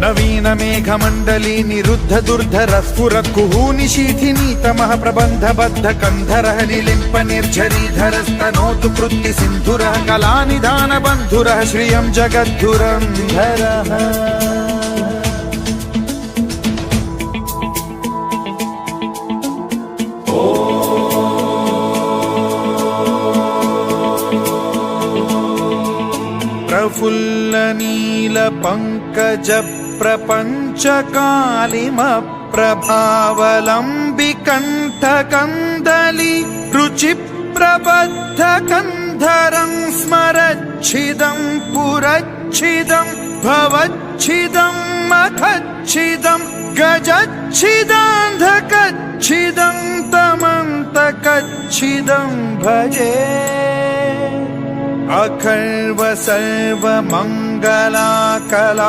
నవీన మేఘమండలి నిరుద్ధ దుర్ధర స్ఫుర కుహూనిశీథినీతమః ప్రబంధబద్ధ కంధరః నిలింప నిర్ఝరీధరస్తనోతు కృత్తి సింధురః కళానిధాన బంధురః శ్రియం జగద్ధురంధరః ప్రఫుల్ల నీల పంకజ ప్రపంచకాలిమ ప్రభావలంబి కంఠ కందలి రుచి ప్రబద్ధ కంధరం స్మరచ్చిదం పురచ్చిదం భవచ్చిదం మఖచ్చిదం గజచ్చిదాంధకచ్చిదం తమంతకచ్చిదం భజే అఖర్వ సర్వ మంగళా కళా